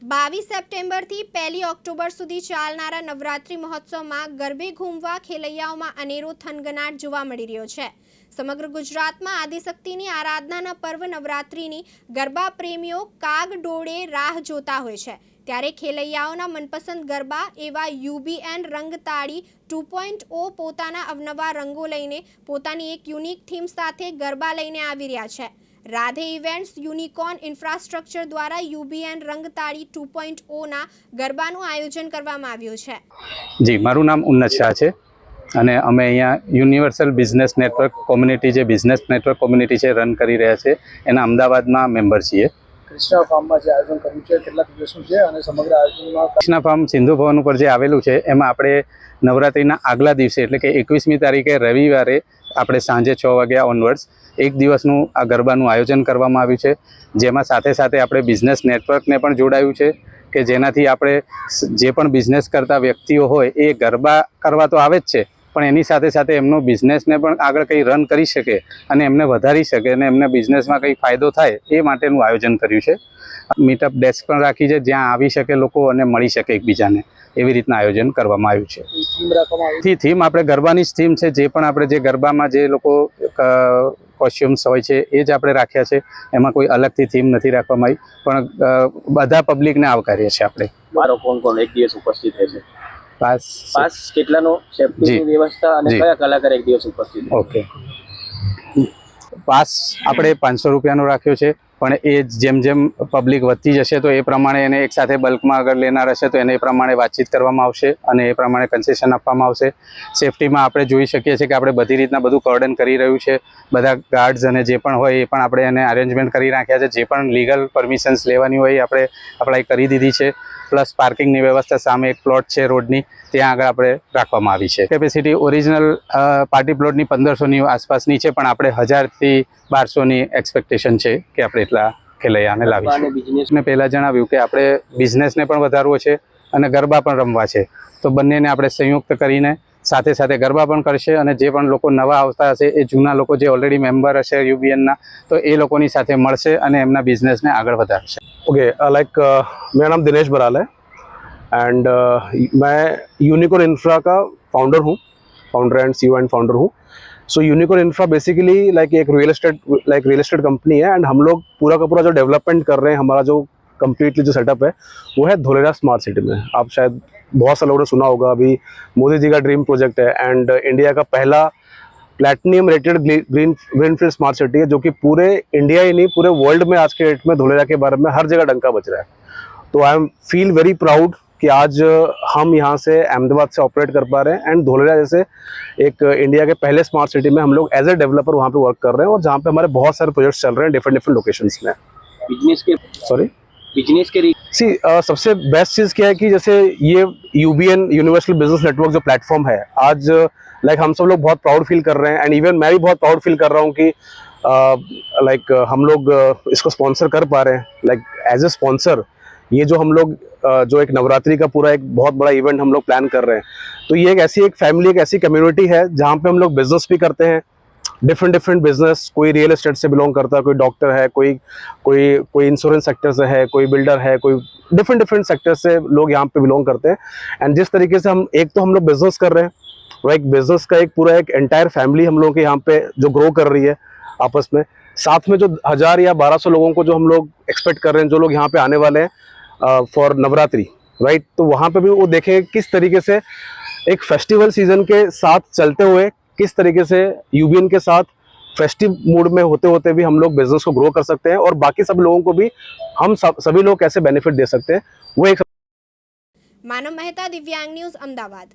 22 સપ્ટેમ્બરથી 1 ઓક્ટોબર સુધી ચાલનારા નવરાત્રી મહોત્સવમાં ગરબે ઘૂમવા ખેલૈયાઓમાં અનેરો થનગનાટ જોવા મળી રહ્યો છે। સમગ્ર ગુજરાતમાં આદિશક્તિની આરાધનાના પર્વ નવરાત્રીની ગરબા પ્રેમીઓ કાગડોળે રાહ જોતા હોય છે। ત્યારે ખેલૈયાઓના મનપસંદ ગરબા એવા યુબીએન રંગતાળી 2.0 પોતાના અવનવા રંગો લઈને પોતાની એક યુનિક થીમ સાથે ગરબા લઈને આવી રહ્યા છે। રાધે ઇવેન્ટ્સ યુનિકોર્ન ઇન્ફ્રાસ્ટ્રક્ચર દ્વારા યુબીએન રંગતાળી 2.0 ના ગરબાનું આયોજન કરવામાં આવ્યું છે। જી, મારું નામ ઉન્નત શાહ છે અને અમે અહીંયા યુનિવર્સલ બિઝનેસ નેટવર્ક કોમ્યુનિટી જે બિઝનેસ નેટવર્ક કોમ્યુનિટી છે રન કરી રહ્યા છે એના અમદાવાદમાં મેમ્બર છીએ। કૃષ્ણા ફાર્મમાં જે આયોજન કર્યું છે કેટલા દિવસનું છે અને સમગ્ર આયોજનમાં કૃષ્ણા ફાર્મ સિંધુ ભવન ઉપર જે આવેલું છે એમાં આપણે નવરાત્રિના આગલા દિવસે એટલે કે 21મી તારીખે રવિવારે આપણે સાંજે 6 વાગ્યા ઓનવર્ડ્સ એક દિવસનું આ ગરબાનું આયોજન કરવામાં આવ્યું છે, જેમાં સાથે સાથે આપણે બિઝનેસ નેટવર્કને પણ જોડાયું છે કે જેનાથી આપણે જે પણ બિઝનેસ કરતા વ્યક્તિઓ હોય એ ગરબા કરવા તો આવે જ છે પણ એની સાથે સાથે એમનો બિઝનેસને પણ આગળ કંઈ રન કરી શકે અને એમને વધારી શકે અને એમને બિઝનેસમાં કંઈ ફાયદો થાય એ માટેનું આયોજન કર્યું છે। મીટઅપ ડેસ્ક પણ રાખી છે જ્યાં આવી શકે લોકો અને મળી શકે એકબીજાને, એવી રીતના આયોજન કરવામાં આવ્યું છે। થીમ રાખવામાં આવી થીમ આપણે ગરબાની જ થીમ છે, જે પણ આપણે જે ગરબામાં જે લોકો કોસ્ચ્યુમ્સ હોય છે એ જ આપણે રાખ્યા છે, એમાં કોઈ અલગથી થીમ નથી રાખવામાં આવી પણ બધા પબ્લિકને આવકારીએ છીએ આપણે। મારો કોણ એક દિવસ ઉપસ્થિત રહેશે? પાસ કેટલાનો સેફ્ટીની વ્યવસ્થા અને કયા કલાકાર એક દિવસ ઉપસ્થિત? ઓકે, પાસ આપણે 500 રૂપિયાનો રાખ્યો છે પણ એ જેમ જેમ પબ્લિક વધતી જશે તો એ પ્રમાણે એને એક સાથે બલ્કમાં આગળ લેનાર હશે તો એને એ પ્રમાણે વાતચીત કરવામાં આવશે અને એ પ્રમાણે કન્સેશન આપવામાં આવશે। સેફટીમાં આપણે જોઈ શકીએ છીએ કે આપણે બધી રીતના બધું કોર્ડન કરી રહ્યું છે, બધા ગાર્ડ્સ અને જે પણ હોય એ પણ આપણે એને અરેન્જમેન્ટ કરી રાખ્યા છે। જે પણ લીગલ પરમિશન્સ લેવાની હોય એ આપણે અપ્લાય કરી દીધી છે, પ્લસ પાર્કિંગની વ્યવસ્થા સામે એક પ્લોટ છે રોડની ત્યાં આગળ આપણે રાખવામાં આવી છે। કેપેસિટી ઓરિજિનલ પાર્ટી પ્લોટની 1500ની આસપાસની છે પણ આપણે 1000થી 1200ની એક્સપેક્ટેશન છે કે આપણે એટલા ખેલૈયાને લાવીશું। મેં પહેલાં જણાવ્યું કે આપણે બિઝનેસને પણ વધારવો છે અને ગરબા પણ રમવા છે, તો બંનેને આપણે સંયુક્ત કરીને સાથે સાથે ગરબા પણ કરશે અને જે પણ લોકો નવા આવતા હશે એ જૂના લોકો જે ઓલરેડી મેમ્બર હશે યુબીએનના તો એ લોકોની સાથે મળશે અને એમના બિઝનેસને આગળ વધારશે। ओके, मेरा नाम दिनेश बराल है एंड मैं यूनिकॉर्न इंफ्रा का founder and CEO and founder हूँ। सो यूनिकॉर्न इंफ्रा बेसिकली एक रियल एस्टेट कंपनी है एंड हम लोग पूरा का पूरा जो डेवलपमेंट कर रहे हैं, हमारा जो कम्प्लीटली जो सेटअप है वो है धोलेरा स्मार्ट सिटी में। आप शायद बहुत सारे लोगों ने सुना होगा, अभी मोदी जी का ड्रीम प्रोजेक्ट है एंड इंडिया का पहला platinum rated greenfield smart city है, जो कि पूरे इंडिया ही नहीं पूरे वर्ल्ड में आज के डेट में धोलेरा के बारे में हर जगह डंका बज रहा है। तो I am feel very proud कि आज हम यहाँ से अहमदाबाद से ऑपरेट कर पा रहे हैं एंड धोलेरा जैसे एक इंडिया के पहले स्मार्ट सिटी में हम लोग एज ए डेवलपर वहाँ पे वर्क कर रहे हैं और जहाँ पे हमारे बहुत सारे प्रोजेक्ट्स चल रहे हैं डिफरेंट लोकेशंस में। बिजनेस के सबसे बेस्ट चीज़ क्या है कि जैसे ये यूबीएन यूनिवर्सल बिजनेस नेटवर्क जो प्लेटफॉर्म है आज हम सब लोग बहुत प्राउड फील कर रहे हैं एंड इवन मैं भी बहुत प्राउड फील कर रहा हूँ कि हम लोग इसको स्पॉन्सर कर पा रहे हैं। एज ए स्पॉन्सर ये जो हम लोग जो एक नवरात्रि का पूरा एक बहुत बड़ा इवेंट हम लोग प्लान कर रहे हैं, तो ये एक फैमिली एक ऐसी कम्युनिटी है जहाँ पे हम लोग बिजनेस भी करते हैं, डिफरेंट बिजनेस। कोई रियल एस्टेट से बिलोंग करता है, कोई डॉक्टर है, कोई इंश्योरेंस सेक्टर से है, कोई बिल्डर है, कोई डिफरेंट सेक्टर से लोग यहाँ पे बिलोंग करते हैं। एंड जिस तरीके से हम लोग बिजनेस कर रहे हैं, वो एक बिजनेस का एक पूरा एक एंटायर फैमिली हम लोग के यहाँ पे जो ग्रो कर रही है आपस में, साथ में जो 1000 या 1200 लोगों को जो हम लोग एक्सपेक्ट कर रहे हैं, जो लोग यहाँ पे आने वाले हैं फॉर नवरात्रि, राइट। तो वहाँ पे भी वो देखें किस तरीके से एक फेस्टिवल सीजन के साथ चलते हुए किस तरीके से यूबीएन के साथ फेस्टिव मूड में होते होते भी हम लोग बिजनेस को ग्रो कर सकते हैं और बाकी सब लोगों को भी हम सभी लोग कैसे बेनिफिट दे सकते हैं वो एक। मानव मेहता, दिव्यांग न्यूज़, अमदावाद।